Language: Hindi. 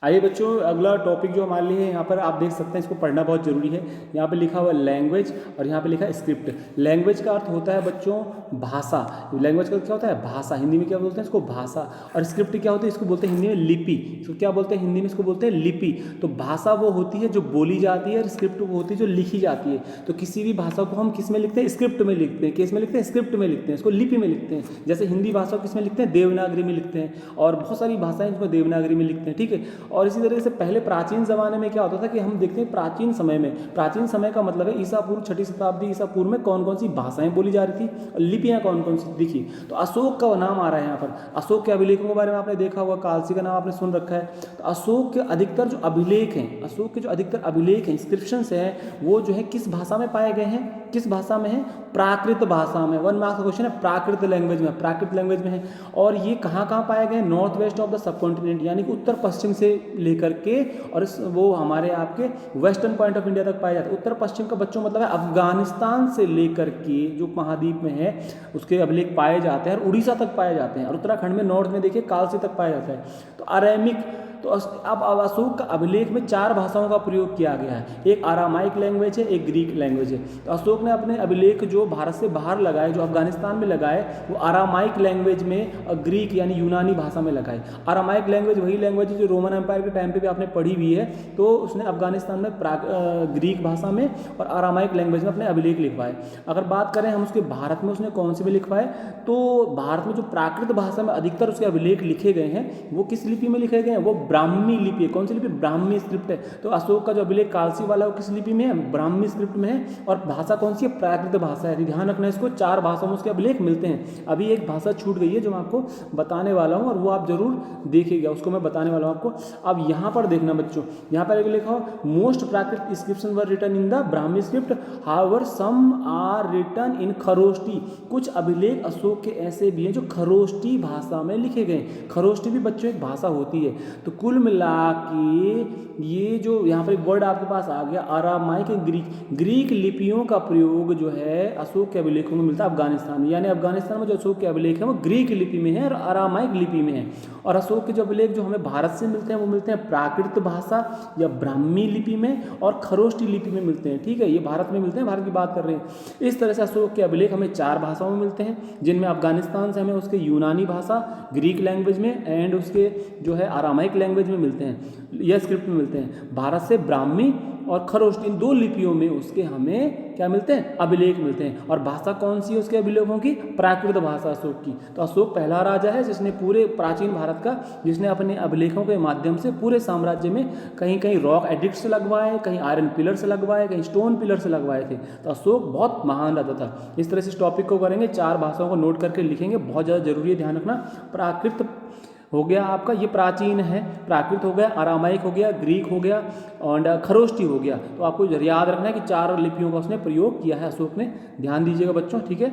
आइए बच्चों, अगला टॉपिक जो हमारे लिए है यहाँ पर आप देख सकते हैं, इसको पढ़ना बहुत जरूरी है। यहाँ पे लिखा हुआ है लैंग्वेज और यहाँ पे लिखा है स्क्रिप्ट। लैंग्वेज का अर्थ होता है बच्चों भाषा। लैंग्वेज का अर्थ क्या होता है? भाषा। हिंदी में क्या बोलते हैं इसको? भाषा। और स्क्रिप्ट क्या होती है? इसको बोलते हैं हिंदी में लिपि। इसको क्या बोलते हैं हिंदी में? इसको बोलते हैं लिपि। तो भाषा वो होती है जो बोली जाती है और स्क्रिप्ट वो होती है जो लिखी जाती है। तो किसी भी भाषा को हम किस में लिखते हैं? स्क्रिप्ट में लिखते हैं। किस में लिखते हैं? स्क्रिप्ट में लिखते हैं, इसको लिपि में लिखते हैं। जैसे हिंदी भाषा को किस में लिखते हैं? देवनागरी में लिखते हैं। और बहुत सारी भाषाएं जिसको देवनागरी में लिखते हैं, ठीक है। और इसी तरीके से पहले प्राचीन ज़माने में क्या होता था कि हम देखते हैं प्राचीन समय में, प्राचीन समय का मतलब है ईसा पूर्व 6वीं शताब्दी ईसा पूर्व में कौन कौन सी भाषाएं बोली जा रही थी और लिपियां कौन कौन सी दिखी। तो अशोक का नाम आ रहा है यहाँ पर। अशोक के अभिलेखों के बारे में आपने देखा होगा, कालसी का नाम आपने सुन रखा है। तो अशोक के अधिकतर जो अभिलेख हैं, अशोक के जो अधिकतर अभिलेख हैं, इंस्क्रिप्शंस हैं, वो जो है किस भाषा में पाए गए हैं? किस भाषा में है? प्राकृत भाषा में। 1 मार्क्स का क्वेश्चन है, प्राकृत लैंग्वेज में, प्राकृत लैंग्वेज में है। और ये कहाँ कहाँ पाए गए? North west of the sub continent, यानी कि उत्तर पश्चिम से लेकर के और वो हमारे आपके वेस्टर्न पॉइंट ऑफ इंडिया तक पाए जाते हैं। उत्तर पश्चिम का बच्चों मतलब है अफगानिस्तान से लेकर के जो महाद्वीप में है उसके अभिलेख पाए जाते हैं और उड़ीसा तक पाए जाते हैं। और उत्तराखंड में नॉर्थ में देखिए कालसी तक पाया जाता है। तो अरेमिक, तो अब अशोक का अभिलेख में 4 भाषाओं का प्रयोग किया गया है। एक आरामाइक लैंग्वेज है, एक ग्रीक लैंग्वेज है। तो अशोक ने अपने अभिलेख जो भारत से बाहर लगाए, जो अफगानिस्तान में लगाए, वो आरामाइक लैंग्वेज में और ग्रीक यानी यूनानी भाषा में लगाए। आरामाइक लैंग्वेज वही लैंग्वेज है जो रोमन एम्पायर के टाइम पे भी आपने पढ़ी हुई है। तो उसने अफगानिस्तान में ग्रीक भाषा में और आरामाइक लैंग्वेज में अपने अभिलेख लिखवाए। अगर बात करें हम उसके भारत में उसने कौन से में लिखवाए, तो भारत में जो प्राकृत भाषा में अधिकतर उसके अभिलेख लिखे गए हैं वो किस लिपि में लिखे गए हैं? वो ब्राह्मी लिपि है। कौन सी लिपि? ब्राह्मी स्क्रिप्ट है। तो अशोक का जो अभिलेख कालसी वाला है वो किस लिपि में है? ब्राह्मी स्क्रिप्ट में है। और भाषा कौन सी है? प्राकृत भाषा है। ध्यान रखना, इसको 4 भाषाओं में उसके अभिलेख मिलते हैं। अभी एक भाषा छूट गई है जो मैं आपको बताने वाला हूँ और वो आप जरूर देखिएगा, उसको मैं बताने वाला हूँ आपको। अब यहाँ पर देखना बच्चों, यहाँ पर एक लिखा हो most Prakrit inscription were written in the Brahmi script, however some are written in Kharosthi. कुछ अभिलेख अशोक के ऐसे भी हैं जो खरोष्टी भाषा में लिखे गए। खरोष्टी भी बच्चों एक भाषा होती है। तो कुल मिला के ये जो यहाँ पर एक वर्ड आपके पास आ गया आरामाइक ग्रीक, ग्रीक लिपियों का प्रयोग जो है अशोक के अभिलेखों में मिलता है अफगानिस्तान में। यानी अफगानिस्तान में जो अशोक के अभिलेख हैं वो ग्रीक लिपि में है और आरामाइक लिपि में है। और अशोक के जो अभिलेख जो हमें भारत से मिलते हैं वो मिलते हैं प्राकृत भाषा या ब्राह्मी लिपि में और खरोष्टी लिपि में मिलते हैं, ठीक है। ये भारत में मिलते हैं, भारत की बात कर रहे हैं। इस तरह से अशोक के अभिलेख हमें 4 भाषाओं में मिलते हैं, जिनमें अफगानिस्तान से हमें उसके यूनानी भाषा ग्रीक लैंग्वेज में एंड उसके जो है आरामाइक लैंग्वेज में मिलते हैं या स्क्रिप्ट में मिलते हैं। भारत से ब्राह्मी और खरोष्टी, इन 2 लिपियों में उसके हमें क्या मिलते हैं? अभिलेख मिलते हैं। और भाषा कौन सी है उसके अभिलेखों की? प्राकृत भाषा अशोक की। तो अशोक पहला राजा है जिसने पूरे प्राचीन भारत का, जिसने अपने अभिलेखों के माध्यम से पूरे साम्राज्य में कहीं कहीं रॉक एडिक्ट्स लगवाए, कहीं आयरन पिलर्स लगवाए, कहीं स्टोन पिलर्स लगवाए थे। तो अशोक बहुत महान राजा था। इस तरह से इस टॉपिक को करेंगे, 4 भाषाओं को नोट करके लिखेंगे, बहुत ज़्यादा जरूरी है, ध्यान रखना। प्राकृत हो गया आपका, ये प्राचीन है, प्राकृत हो गया, आरामाइक हो गया, ग्रीक हो गया और खरोष्टी हो गया। तो आपको याद रखना है कि 4 लिपियों का उसने प्रयोग किया है अशोक ने। ध्यान दीजिएगा बच्चों, ठीक है।